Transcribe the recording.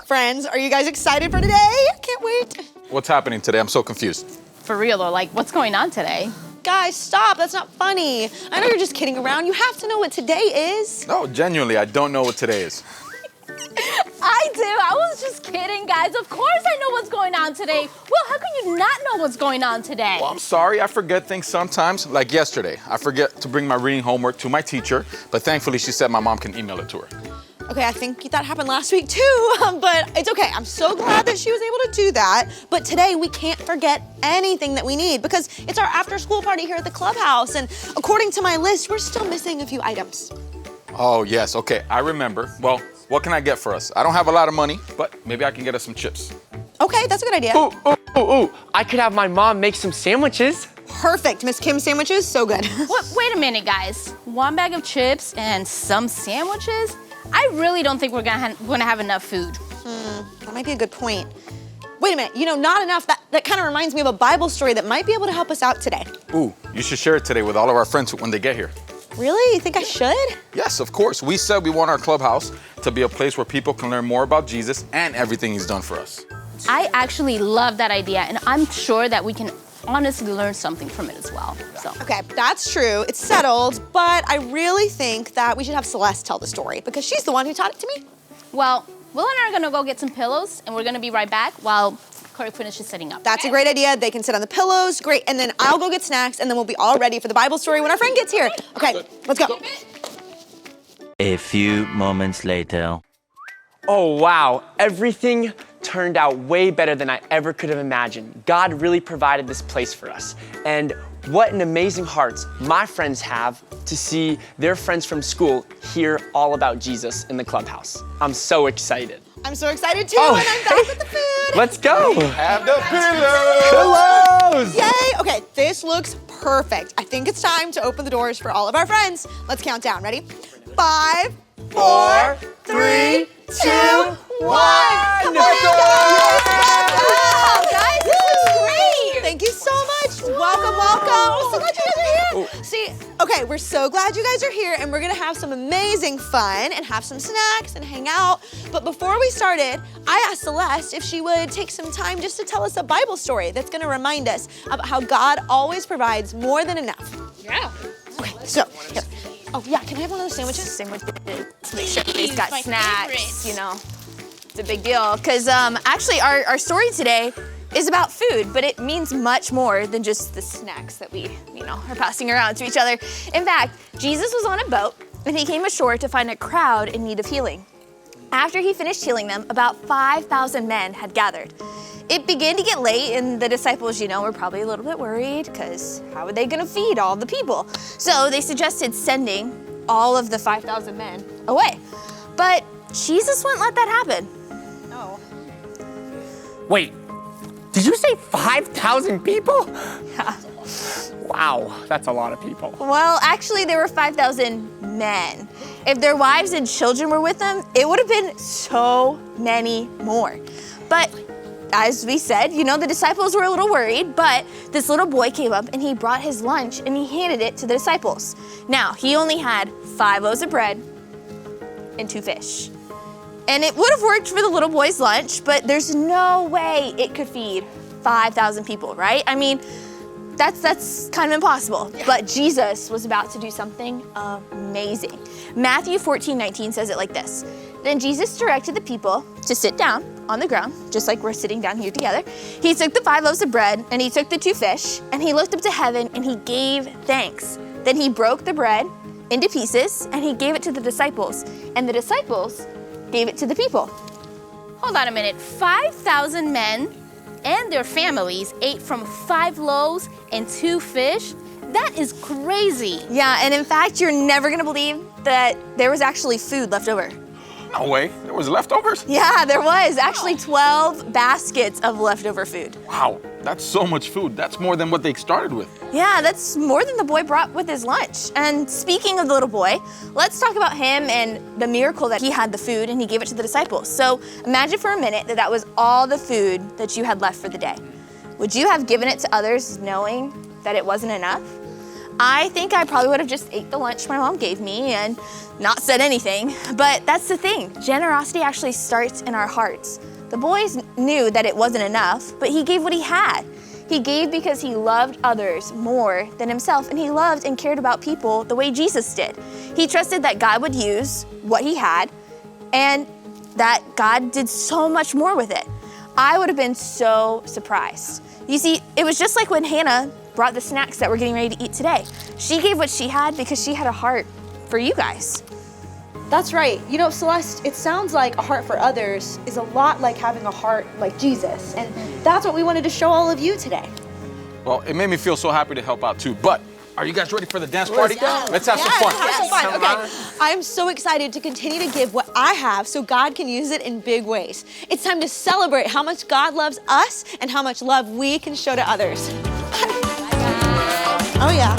Friends, are you guys excited for today? I can't wait. What's happening today? I'm so confused. For real though, like what's going on today? Guys, stop. That's not funny. I know you're just kidding around. You have to know what today is. No, genuinely, I don't know what today is. I do. I was just kidding, guys. Of course I know what's going on today. Well, how can you not know what's going on today? Well, I'm sorry, I forget things sometimes. Like yesterday, I forget to bring my reading homework to my teacher, but thankfully she said my mom can email it to her. Okay, I think that happened last week too, but it's okay. I'm so glad that she was able to do that. But today we can't forget anything that we need because it's our after school party here at the clubhouse. And according to my list, we're still missing a few items. Oh, yes, okay, I remember. Well, what can I get for us? I don't have a lot of money, but maybe I can get us some chips. Okay, that's a good idea. Ooh, I could have my mom make some sandwiches. Perfect, Miss Kim sandwiches, so good. What? Wait a minute, guys. One bag of chips and some sandwiches? I really don't think we're gonna have enough food. That might be a good point. Wait a minute, not enough. That kind of reminds me of a Bible story that might be able to help us out today. Ooh, you should share it today with all of our friends when they get here. Really? You think I should? Yes, of course. We said we want our clubhouse to be a place where people can learn more about Jesus and everything he's done for us. I actually love that idea, and I'm sure that we can honestly learn something from it as well. So. Okay, that's true. It's settled, but I really think that we should have Celeste tell the story because she's the one who taught it to me. Well, Will and I are gonna go get some pillows, and we're gonna be right back while Corey finishes setting up. That's a great idea. They can sit on the pillows. Great. And then I'll go get snacks, and then we'll be all ready for the Bible story when our friend gets here. Okay, let's go. A few moments later. Oh, wow. Everything turned out way better than I ever could have imagined. God really provided this place for us. And what an amazing hearts my friends have to see their friends from school hear all about Jesus in the clubhouse. I'm so excited. I'm so excited too, Oh, and I'm back with the food. Let's go. Have the pillows! Pillows! Yay! Okay, this looks perfect. I think it's time to open the doors for all of our friends. Let's count down. Ready? 5, 4, 3, 2, 1. Come on, guys, this looks great. Thank you so much. Welcome. I'm so glad you guys are here. See, okay, we're so glad you guys are here, and we're gonna have some amazing fun and have some snacks and hang out. But before we started, I asked Celeste if she would take some time just to tell us a Bible story that's gonna remind us about how God always provides more than enough. Yeah. Okay, so here. Oh yeah, can I have one of those sandwiches? Sandwiches. Make sure everybody's got my snacks, favorite. It's a big deal. Because actually our story today is about food, but it means much more than just the snacks that we, are passing around to each other. In fact, Jesus was on a boat and he came ashore to find a crowd in need of healing. After he finished healing them, about 5,000 men had gathered. It began to get late and the disciples, were probably a little bit worried because how are they gonna feed all the people? So they suggested sending all of the 5,000 men away. But Jesus wouldn't let that happen. No. Wait, did you say 5,000 people? Yeah. Wow, that's a lot of people. Well, actually there were 5,000 men. If their wives and children were with them, it would have been so many more. But as we said, the disciples were a little worried, but this little boy came up and he brought his lunch and he handed it to the disciples. Now, he only had 5 loaves of bread and 2 fish. And it would have worked for the little boy's lunch, but there's no way it could feed 5,000 people, right? I mean, that's kind of impossible. Yeah. But Jesus was about to do something amazing. Matthew 14:19 says it like this. Then Jesus directed the people to sit down on the ground, just like we're sitting down here together. He took the 5 loaves of bread and he took the 2 fish and he looked up to heaven and he gave thanks. Then he broke the bread into pieces and he gave it to the disciples. And the disciples gave it to the people. Hold on a minute. 5,000 men and their families ate from 5 loaves and 2 fish? That is crazy. Yeah, and in fact, you're never gonna believe that there was actually food left over. No way, there was leftovers? Yeah, there was actually 12 baskets of leftover food. Wow, that's so much food. That's more than what they started with. Yeah, that's more than the boy brought with his lunch. And speaking of the little boy, let's talk about him and the miracle that he had the food and he gave it to the disciples. So imagine for a minute that was all the food that you had left for the day. Would you have given it to others knowing that it wasn't enough? I think I probably would have just ate the lunch my mom gave me and not said anything. But that's the thing. Generosity actually starts in our hearts. The boys knew that it wasn't enough, but he gave what he had. He gave because he loved others more than himself, and he loved and cared about people the way Jesus did. He trusted that God would use what he had and that God did so much more with it. I would have been so surprised. You see, it was just like when Hannah brought the snacks that we're getting ready to eat today. She gave what she had because she had a heart for you guys. That's right. You know, Celeste, it sounds like a heart for others is a lot like having a heart like Jesus. And that's what we wanted to show all of you today. Well, it made me feel so happy to help out too. But are you guys ready for the dance party? Let's have some fun. Have some fun. Okay. I'm so excited to continue to give what I have so God can use it in big ways. It's time to celebrate how much God loves us and how much love we can show to others. Oh yeah.